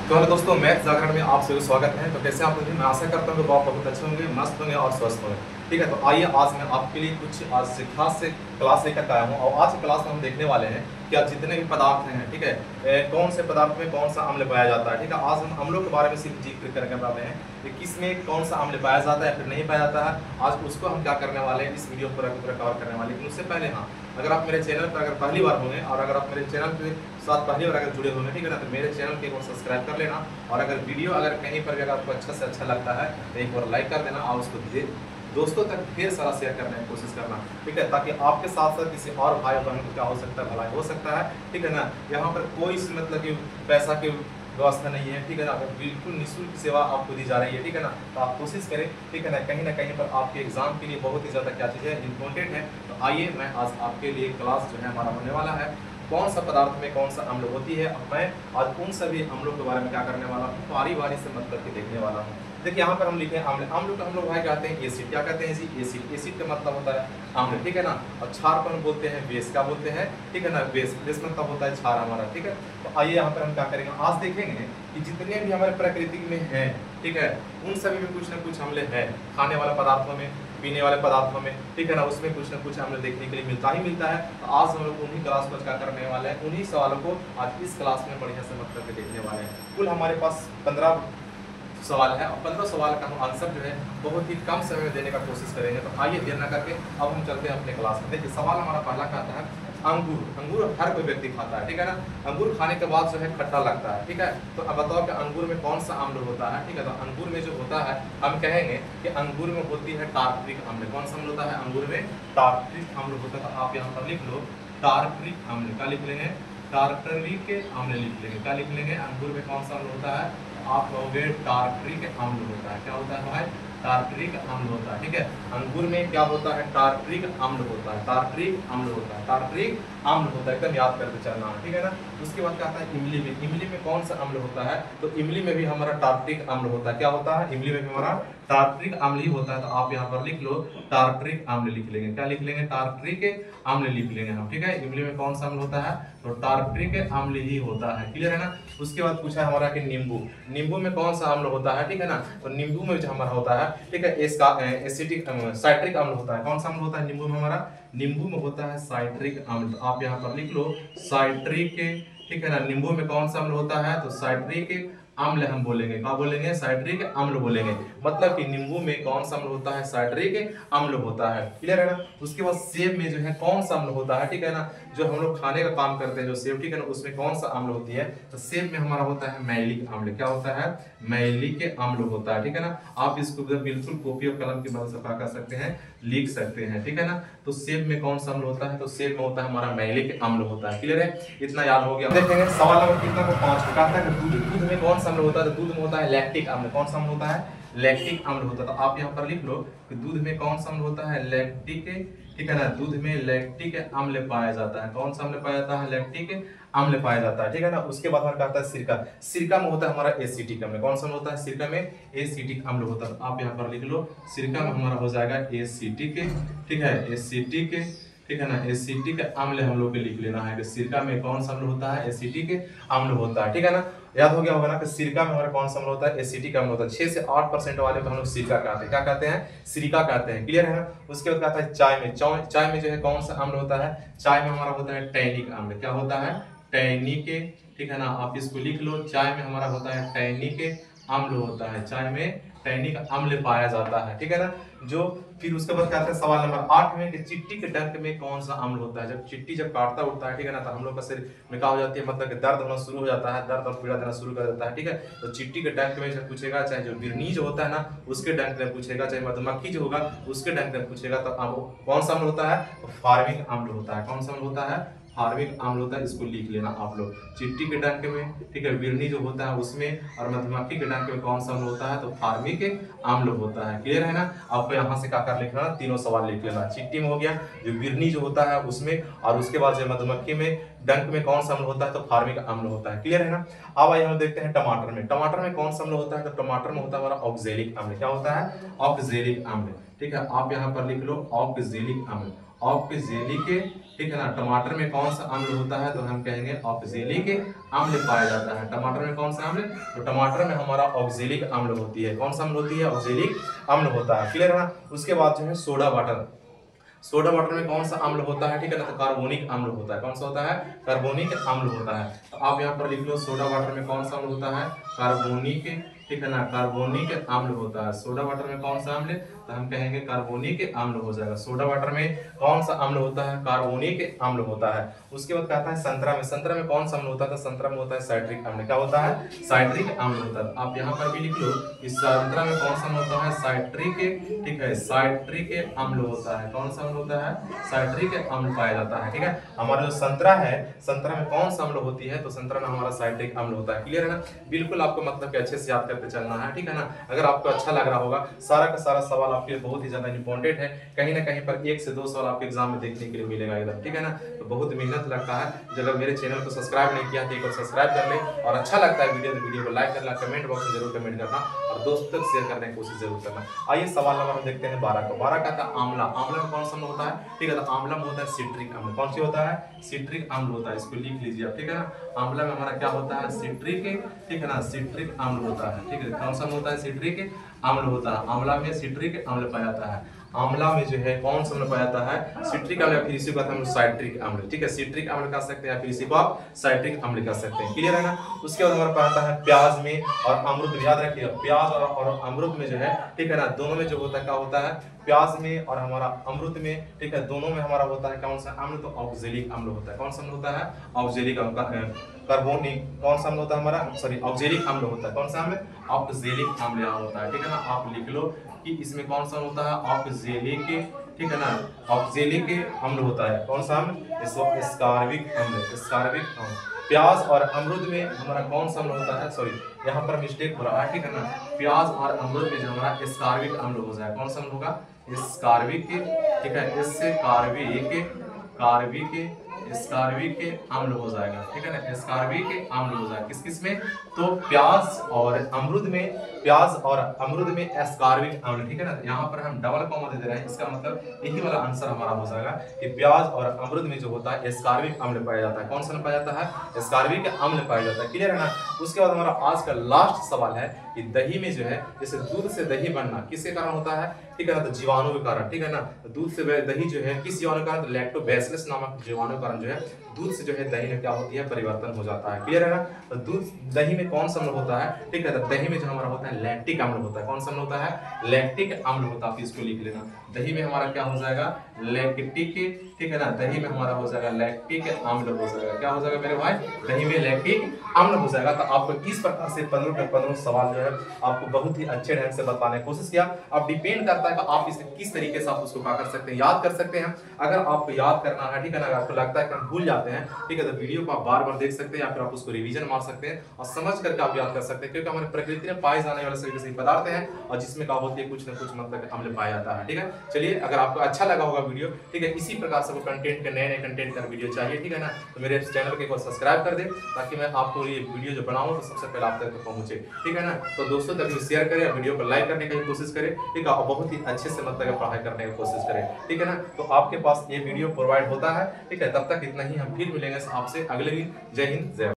तो हेलो दोस्तों, मैथ जागरण में आप सभी स्वागत है। तो कैसे आप लोग? मैं आशा करता हूँ कि आप बहुत अच्छे होंगे, मस्त होंगे और स्वस्थ होंगे। ठीक है, तो आइए आज मैं आपके लिए कुछ आज खास से क्लास लेकर आया हूँ। और आज की क्लास में हम देखने वाले हैं कि आज जितने भी पदार्थ हैं, ठीक है, कौन से पदार्थ में कौन सा अम्ल पाया जाता है। ठीक है, आज हम अम्लों के बारे में सिर्फ जिक्र करने वाले हैं कि किस में कौन सा अम्ल पाया जाता है फिर नहीं पाया जाता है। आज उसको हम क्या करने वाले हैं, इस वीडियो पर कवर करने वाले हैं। लेकिन उससे पहले हाँ, अगर आप मेरे चैनल पर अगर पहली बार होंगे और अगर आप मेरे चैनल के साथ पहली बार अगर जुड़े होंगे, ठीक है ना, तो मेरे चैनल के एक बार सब्सक्राइब कर लेना। और अगर वीडियो अगर कहीं पर भी अगर आपको अच्छा से अच्छा लगता है तो एक बार लाइक कर देना और उसको दोस्तों तक ढेर सारा शेयर करने की कोशिश करना। ठीक है, ताकि आपके साथ साथ किसी और भाई बहन को क्या हो सकता है, भलाई हो सकता है। ठीक है ना, यहाँ पर कोई मतलब कि पैसा की व्यवस्था नहीं है। ठीक है ना, बिल्कुल निःशुल्क सेवा आपको दी जा रही है। ठीक है ना, तो आप कोशिश करें। ठीक है ना कहीं पर आपके एग्जाम के लिए बहुत ही ज़्यादा क्या चीज़ है, इंपॉर्टेंट है। तो आइए मैं आज आपके लिए क्लास जो है हमारा होने वाला है कौन सा पदार्थ में कौन सा अम्ल होती है। अब मैं आज उन सभी अम्लों के बारे में क्या करने वाला हूँ, बारी बारी से मतलब के देखने वाला हूँ। देखिए यहाँ पर हम लिखे अम्ल, अम्ल को हम लोग भाई कहते हैं एसिड। क्या कहते हैं जी? एसिड। एसिड का मतलब होता है अम्ल। ठीक है ना, और क्षार को हम बोलते हैं बेस। क्या बोलते हैं? ठीक है ना, बेस। बेस मतलब होता है क्षार हमारा। ठीक है, तो आइए यहाँ पर हम क्या करेंगे, आज देखेंगे कि जितने भी हमारे प्रकृति में हैं, ठीक है, उन सभी में कुछ ना कुछ अम्ल है। खाने वाले पदार्थों में, पीने वाले पदार्थों में, ठीक है ना, उसमें कुछ ना कुछ अम्ल देखने के लिए मिलता ही मिलता है। तो आज हम लोग उन्हीं क्लास को क्या करने वाले हैं, उन्हीं सवालों को आज इस क्लास में बढ़िया से मतलब के देखने वाले हैं। कुल हमारे पास 15 सवाल है और 15 सवाल का हम आंसर जो है बहुत ही कम समय में देने का कोशिश करेंगे। तो आइए देर न करके अब हम चलते हैं अपने क्लास में। देखिए सवाल हमारा पहला कहता है अंगूर। अंगूर हर कोई व्यक्ति खाता है, ठीक है ना। अंगूर खाने के बाद जो है खट्टा लगता है, ठीक है। तो अब बताओ कि अंगूर में कौन सा अम्ल होता है। ठीक है, तो अंगूर में जो होता है हम कहेंगे कि अंगूर में होती है टार्ट्रिक अम्ल। कौन सा अम्ल होता है? अंगूर में टार्ट्रिक अम्ल होता है। तो आप यहाँ पर लिख लो टार्ट्रिक अम्ल। क्या लिख लेंगे? टार्ट्रिक अम्ल लिख लेंगे। क्या लिख लेंगे? अंगूर में कौन सा अम्ल होता है? आप कहोगे टार्ट्रिक अम्ल होता है। क्या होता है भाई? टार्ट्रिक अम्ल होता है। ठीक है, अंगूर में क्या होता है? टार्ट्रिक अम्ल होता है। टार्ट्रिक अम्ल होता है। टार्ट्रिक अम्ल होता है, एकदम याद करके चलना है, ठीक है ना। उसके बाद क्या आता है इमली में। इमली में कौन सा अम्ल होता है? तो इमली में भी हमारा टार्ट्रिक अम्ल होता है। क्या होता है? इमली में भी हमारा टार्ट्रिक अम्ल ही होता है। तो आप यहाँ पर लिख लो टार्ट्रिक अम्ल लिख लेंगे। क्या लिख लेंगे? टार्ट्रिक अम्ल लिख लेंगे हम, ठीक है। इमली में कौन सा अम्ल होता है? तो टार्ट्रिक अम्ल ही होता है। क्लियर है ना। उसके बाद पूछा है हमारा कि नींबू। नींबू में कौन सा अम्ल होता है? ठीक है ना, तो नींबू में जो हमारा होता है, ठीक है, इसका एसिटिक साइट्रिक अम्ल होता है। कौन सा अम्ल होता है नींबू में? हमारा नींबू में होता है साइट्रिक अम्ल। तो आप यहाँ पर लिख लो साइट्रिक, ठीक है ना। नींबू में कौन सा अम्ल होता है? तो साइट्रिक अम्ल हम बोलेंगे। क्या बोलेंगे? साइट्रिक अम्ल बोलेंगे। मतलब कि नींबू में कौन सा अम्ल होता है? साइट्रिक अम्ल होता है। क्लियर है ना। उसके बाद सेब में जो है कौन सा अम्ल होता है? ठीक है ना, जो हम लोग खाने का काम करते हैं जो सेब, ठीक है ना, उसमें कौन सा अम्ल होती है? तो सेब में हमारा होता है मैलिक अम्ल। क्या होता है? मैलिक अम्ल होता है, ठीक है ना। आप इसको बिल्कुल कॉपी और कलम की मदद से क्या कर सकते हैं, लिख सकते हैं, ठीक है ना। तो सेब में कौन सा अम्ल होता है? तो सेब में होता है हमारा मैलिक अम्ल होता है। क्लियर है, इतना याद हो गया। देखेंगे सवाल नंबर कितना को 5 का कहता है दूध। दूध में कौन सा अम्ल होता है? तो दूध में होता है लैक्टिक अम्ल। कौन सा अम्ल होता है? लैक्टिक अम्ल होता है। तो आप यहाँ पर लिख लो कि दूध में कौन सा अम्ल होता है? लैक्टिक, ठीक है ना। दूध में लैक्टिक अम्ल पाया जाता है। कौन सा अम्ल पाया जाता है? लैक्टिक अम्ल पाया जाता है, ठीक है ना। उसके बाद हमारा कहता है सिरका। सिरका में होता है हमारा एसिटिक अम्ल। कौन सा होता है? सिरका में एसिटिक अम्ल होता है। आप यहाँ पर लिख लो सिरका में हमारा हो जाएगा एसिटिक, ठीक है, एसिटिक, ठीक है ना। एसिटिक अम्ल हम लोग को लिख लेना है कि सिरका में कौन सा अम्ल होता है? एसिटिक अम्ल होता है, ठीक है ना। याद हो गया होगा ना कि सिरका में हमारा कौन सा अम्ल होता है? एसिटिक अम्ल होता है। 6 से 8% वाले को हम लोग सिरका कहते हैं। क्या कहते हैं? सिरका कहते हैं। क्लियर है ना। उसके बाद कहता है चाय में। चाय में जो है कौन सा अम्ल होता है? चाय में हमारा होता है टैनिक अम्ल। क्या होता है? टैनिक, ठीक है ना। आप इसको लिख लो, चाय में हमारा होता है टैनिक अम्ल होता है। चाय में टैनिक अम्ल पाया जाता है, ठीक है ना। जो फिर उसके बाद कहते हैं सवाल नंबर 8 में कि चिट्टी के डंक में कौन सा अम्ल होता है? जब चिट्टी जब काटता उठता है, ठीक है ना, तो हम लोग का शरीर में क्या हो जाती है, मतलब कि दर्द होना शुरू हो जाता है, दर्द और पीड़ा देना शुरू कर देता है, ठीक है। तो चिट्टी के डंक में जब पूछेगा, चाहे जो बिरनी जो होता है ना उसके डंक में पूछेगा, चाहे मधुमक्खी जो होगा उसके डंक में पूछेगा, तो कौन सा अम्ल होता है? तो फार्मिक अम्ल होता है। कौन सा अम्ल होता है? फार्मिक अम्ल होता है। इसको लिख लेना आप लोग। चिट्टी के डंक में, ठीक है, बिरनी जो होता है उसमें, और मधुमक्खी के डंक में कौन सा अम्ल होता है? तो फार्मिक अम्ल होता है। क्लियर है ना। आपको यहाँ से क्या कर लिखना, तीनों सवाल लिख लेना। चिट्टी में हो गया, जो बिरनी जो होता है उसमें, और उसके बाद जो मधुमक्खी में डंक में कौन सा अम्ल होता है? तो फार्मिक अम्ल होता है। क्लियर है ना। अब आइए हम देखते हैं टमाटर में। टमाटर में कौन सा अम्ल होता है? तो टमाटर में होता है हमारा ऑक्जेलिक अम्ल। क्या होता है? ऑक्जेलिक अम्ल, ठीक है। आप यहाँ पर लिख लो ऑक्जेलिक अम्ल। ऑक्जेलिक, ठीक है ना। टमाटर में कौन सा अम्ल होता है, तो हम कहेंगे ऑक्जेलिक अम्ल पाया जाता है। टमाटर में कौन सा अम्ल, तो टमाटर में हमारा ऑक्जेलिक अम्ल होती है। कौन सा अम्ल होती है, ऑक्जेलिक अम्ल होता है। क्लियर है ना। उसके बाद जो है सोडा वाटर, सोडा वाटर में कौन सा अम्ल होता है, ठीक है ना, तो कार्बोनिक अम्ल होता है। कौन सा होता है, कार्बोनिक अम्ल होता है। तो आप यहाँ पर लिख लो सोडा वाटर में कौन सा अम्ल होता है, कार्बोनिक, ठीक है ना, कार्बोनिक अम्ल होता है। सोडा वाटर में कौन सा अम्ल, तो हम कहेंगे कार्बोनिक अम्ल हो जाएगा। सोडा वाटर में कौन सा अम्ल होता है, कार्बोनिक अम्ल होता है। उसके बाद कहता है संतरा में, संतरा में कौन सा अम्ल होता है, तो संतरा में होता है साइट्रिक अम्ल। क्या होता है, साइट्रिक अम्ल होता है। आप यहाँ पर भी लिख लो कि संतरा में कौन सा अम्ल होता है, साइट्रिक, ठीक है, साइट्रिक अम्ल होता है। कौन सा अम्ल होता है, साइट्रिक अम्ल पाया जाता है। ठीक है, हमारा जो संतरा है, संतरा में कौन सा अम्ल होती है, तो संतरा में हमारा साइट्रिक अम्ल होता है। क्लियर है ना। बिल्कुल आपको मतलब कि अच्छे से याद करते चलना है, ठीक है ना। अगर आपको अच्छा लग रहा होगा, सारा का सारा सवाल आपके लिए बहुत ही ज्यादा इंपॉर्टेंट है। कहीं ना कहीं पर 1 से 2 सवाल आपके एग्जाम में देखने के लिए मिलेगा एकदम, ठीक है ना। तो बहुत मेहनत लगता है। अगर मेरे चैनल को सब्सक्राइब नहीं किया तो एक बार सब्सक्राइब कर ले, और अच्छा लगता है वीडियो तो वीडियो को लाइक करना, कमेंट बॉक्स में जरूर कमेंट करना, और दोस्तों तक शेयर करने की कोशिश जरूर करना। आइए सवाल नंबर हम देखते हैं 12 को। 12 का था आंवला। आंवला में कौन सा अम्ल होता है, ठीक है, तो आंवला में होता है सिट्रिक अम्ल। कौन सी होता है, सिट्रिक अम्ल होता है। इसको लिख लीजिए आप, ठीक है ना। आंवला में हमारा क्या होता है, सिट्रिक, ठीक है ना, सिट्रिक अम्ल होता है। ठीक है, कौन सा होता है, सिट्रिक अम्ल होता है। आंवला में सिट्रिक अम्ल पाया जाता है। आंवला में जो है कौन सा अम्ल पाया जाता है, सिट्रिक अम्ल, या फिर इसी को कहते हैं साइट्रिक अम्ल। ठीक है, सिट्रिक अम्ल कह सकते हैं, या फिर इसी को आप साइट्रिक अम्ल कह सकते हैं। क्लियर है ना। उसके बाद हमारा पाया जाता है प्याज में और अमरूद में। याद रखिए, प्याज और अमरूद में जो है, ठीक है ना, दोनों में जो होता है क्या होता है, प्याज में और हमारा अमरूद में, ठीक है, दोनों में हमारा होता है कौन सा अम्ल, तो ऑक्जेलिक अम्ल होता है। कौन सा अम्ल होता है, ऑक्जेलिक अम्ल। कार्बोनिक कौन सा अम्ल होता है हमारा, सॉरी, ऑक्जेलिक अम्ल होता है। कौन सा अम्ल, ऑक्जेलिक अम्ल यहाँ होता है। ठीक है ना, आप लिख लो कि इसमें कौन सा होता है, ऑक्जेलिक, ठीक है ना, ऑक्जेलिक अम्ल होता है। कौन सा अम्ल, एस्कार्बिक अम्ल, एस्कार्बिक अम्ल। प्याज और अमरूद में हमारा कौन सा अम्ल होता है, सॉरी यहाँ पर मिस्टेक हो रहा है, ठीक है ना। प्याज और अमरूद में जो हमारा एस्कार्बिक अम्ल हो जाए, कौन सा अम्ल होगा, एस्कार्बिक, ठीक है, इससे कार्बिक, कार्बिक, एस्कार्बिक अम्ल हो जाएगा। ठीक है ना, एस्कार्बिक अम्ल हो जाएगा। किस किस में, तो प्याज और अमरूद में, प्याज और अमरूद में एस्कार्बिक अम्ल। ठीक है ना, यहाँ पर हम डबल कॉमा दे रहे हैं, इसका मतलब यही वाला आंसर हमारा हो जाएगा कि प्याज और अमरूद में जो होता है एस्कार्बिक अम्ल पाया जाता है। कौन सा पाया जाता है, एस्कार्बिक अम्ल पाया जाता है। क्लियर है ना। उसके बाद हमारा आज का लास्ट सवाल है कि दही में जो है, जैसे दूध से दही बनना किसके कारण होता है, ठीक है ना, तो जीवाणु के कारण। ठीक है ना, तो दूध से दही जो है किस जीवाणु के कारण, तो लैक्टोबैसिलस नामक जीवाणु के कारण जो है दूध से जो है दही में क्या होती है, परिवर्तन हो जाता है। क्लियर है ना। तो दूध दही में कौन सा अम्ल होता है, ठीक है, तो दही में जो हमारा होता है लैक्टिक अम्ल होता है। कौन सा अम्ल होता है, लैक्टिक अम्ल होता है। इसको लिख लेना, दही में हमारा क्या हो जाएगा, लैक्टिक, ठीक है ना, दही में हमारा हो जाएगा लैक्टिक अम्ल हो जाएगा। क्या हो जाएगा मेरे भाई, दही में लैक्टिक अम्ल हो जाएगा। तो आपको इस प्रकार से 15 के 15 सवाल जो है आपको बहुत ही अच्छे ढंग से बताने की कोशिश किया। अब डिपेंड करता है कि आप इसे किस तरीके से आप उसको क्या कर सकते हैं, याद कर सकते हैं। अगर आपको याद करना है, ठीक है ना, अगर आपको लगता है कि हम भूल जाते हैं, ठीक है, तो वीडियो को आप बार बार देख सकते हैं, या फिर आप उसको रिवीजन मार सकते हैं और समझ करके आप याद कर सकते हैं। क्योंकि हमारे प्रकृति में पाए जाने वाले सभी पदार्थ हैं और जिसमें क्या होती है, कुछ ना कुछ मतलब अम्ल पाया जाता है। ठीक है, चलिए, अगर आपको अच्छा लगा होगा वीडियो, ठीक है, इसी प्रकार से वो कंटेंट के नए कंटेंट का वीडियो चाहिए, ठीक है ना, तो मेरे चैनल को एक बार सब्सक्राइब कर दे, ताकि मैं आपको ये वीडियो जो बनाऊं तो सबसे पहले आप तक पहुंचे। ठीक है ना। तो दोस्तों तक शेयर करें, वीडियो को लाइक करने की कोशिश करें, ठीक है, और बहुत ही अच्छे से मतलब पढ़ाई करने की कोशिश करें। ठीक है ना। तो आपके पास ये वीडियो प्रोवाइड होता है, ठीक है। तब तक इतना ही, हम फिर मिलेंगे आपसे अगले दिन। जय हिंद, जय